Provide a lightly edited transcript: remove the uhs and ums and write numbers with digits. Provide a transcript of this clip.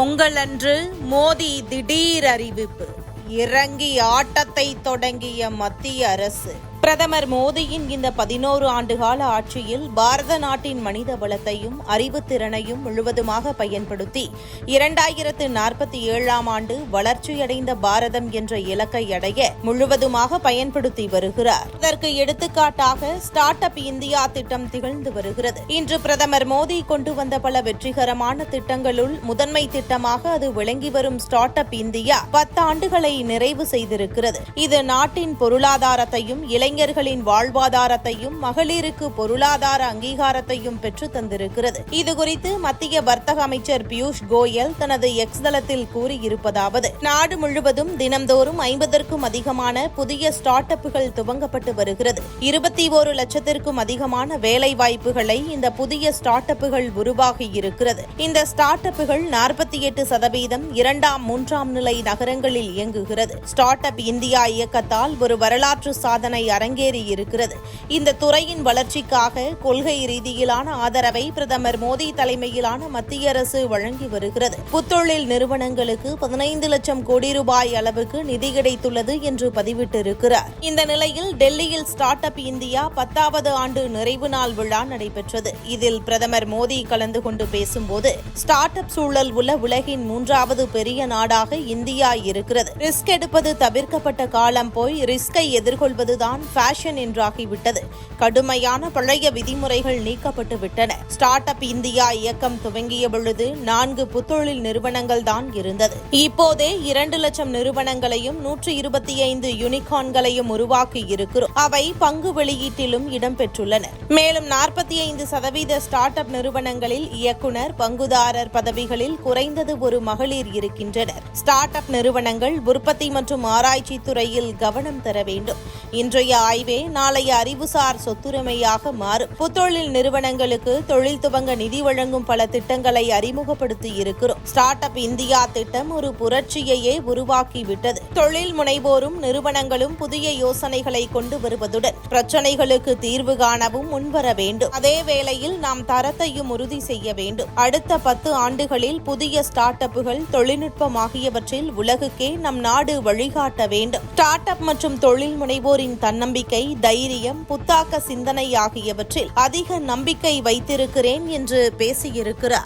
பொங்கல் அன்று மோடி திடீர் அறிவிப்பு, இறங்கி ஆட்டத்தை தொடங்கிய மத்திய அரசு. பிரதமர் மோடியின் இந்த 11 ஆண்டுகால ஆட்சியில் பாரத நாட்டின் மனித வளத்தையும் அறிவுத்திறனையும் முழுவதுமாக பயன்படுத்தி 2047ஆம் ஆண்டு வளர்ச்சியடைந்த பாரதம் என்ற இலக்கை அடைய முழுவதுமாக பயன்படுத்தி வருகிறார். இதற்கு எடுத்துக்காட்டாக ஸ்டார்ட் அப் இந்தியா திட்டம் திகழ்ந்து வருகிறது. இன்று பிரதமர் மோடி கொண்டு வந்த பல வெற்றிகரமான திட்டங்களுள் முதன்மை திட்டமாக அது விளங்கி வரும் ஸ்டார்ட் அப் இந்தியா 10 ஆண்டுகளை நிறைவு செய்திருக்கிறது. இது நாட்டின் பொருளாதாரத்தையும் இளைஞர்களின் வாழ்வாதாரத்தையும் மகளிருக்கு பொருளாதார அங்கீகாரத்தையும் பெற்று தந்திருக்கிறது. இதுகுறித்து மத்திய வர்த்தக அமைச்சர் பியூஷ் கோயல் தனது எக்ஸ் தளத்தில் கூறியிருப்பதாவது: நாடு முழுவதும் தினம்தோறும் 50க்கும் அதிகமான புதிய ஸ்டார்ட் அப்புகள் துவங்கப்பட்டு வருகிறது. 21 லட்சத்திற்கும் அதிகமான வேலை வாய்ப்புகளை இந்த புதிய ஸ்டார்ட் அப்புகள் உருவாகி இருக்கிறது. இந்த ஸ்டார்ட் அப்புகள் 48% 2ஆம் 3ஆம் நிலை நகரங்களில் இயங்குகிறது. ஸ்டார்ட் அப் இந்தியா இயக்கத்தால் ஒரு வரலாற்று சாதனை அரங்கேறி இருக்கிறது. இந்த துறையின் வளர்ச்சிக்காக கொள்கை ரீதியிலான ஆதரவை பிரதமர் மோடி தலைமையிலான மத்திய அரசு வழங்கி வருகிறது. புத்தொழில் நிறுவனங்களுக்கு 15 லட்சம் கோடி ரூபாய் அளவுக்கு நிதி கிடைத்துள்ளது என்று பதிவிட்டிருக்கிறார். இந்த நிலையில் டெல்லியில் ஸ்டார்ட் அப் இந்தியா 10வது ஆண்டு நிறைவு நாள் விழா நடைபெற்றது. இதில் பிரதமர் மோடி கலந்து கொண்டு பேசும்போது, ஸ்டார்ட் அப் சூழல் உள்ள உலகின் 3வது பெரிய நாடாக இந்தியா இருக்கிறது. ரிஸ்க் எடுப்பது தவிர்க்கப்பட்ட காலம் போய் ரிஸ்கை எதிர்கொள்வதுதான் ஃபேஷன் என்றாகிவிட்டது. கடுமையான பழைய விதிமுறைகள் நீக்கப்பட்டு விட்டன. ஸ்டார்ட் அப் இந்தியா இயக்கம் துவங்கிய பொழுது 4 புத்தொழில் நிறுவனங்கள் தான் இருந்தது. இப்போதே 2 லட்சம் நிறுவனங்களையும் 125 யூனிகார்ன்களையும் உருவாக்கி இருக்கிறோம். அவை பங்கு வெளியீட்டிலும் இடம்பெற்றுள்ளன. மேலும் 45% ஸ்டார்ட் அப் நிறுவனங்களில் இயக்குனர், பங்குதாரர் பதவிகளில் குறைந்தது ஒரு மகளிர் இருக்கின்றனர். ஸ்டார்ட் அப் நிறுவனங்கள் உற்பத்தி மற்றும் ஆராய்ச்சி துறையில் கவனம் தர வேண்டும். இன்றைய ஆய்வே நாளைய அறிவுசார் சொத்துரிமையாக மாறும். புத்தொழில் நிறுவனங்களுக்கு தொழில் துவங்க நிதி வழங்கும் பல திட்டங்களை அறிமுகப்படுத்தி இருக்கிறோம். ஸ்டார்ட் அப் இந்தியா திட்டம் ஒரு புரட்சியையே உருவாக்கிவிட்டது. தொழில் முனைவோரும் நிறுவனங்களும் புதிய யோசனைகளை கொண்டு வருவதுடன் பிரச்சனைகளுக்கு தீர்வு காணவும் முன்வர வேண்டும். அதே வேளையில் நாம் தரத்தையும் உறுதி செய்ய வேண்டும். அடுத்த 10 ஆண்டுகளில் புதிய ஸ்டார்ட் அப்புகள், தொழில்நுட்பம் ஆகியவற்றில் உலகுக்கே நம் நாடு வழிகாட்ட வேண்டும். ஸ்டார்ட் அப் மற்றும் தொழில் முனைவோரின் தன்னம்பிக்கை, தைரியம், புத்தாக்க சிந்தனை ஆகியவற்றில் அதிக நம்பிக்கை வைத்திருக்கிறேன் என்று பேசியிருக்கிறார்.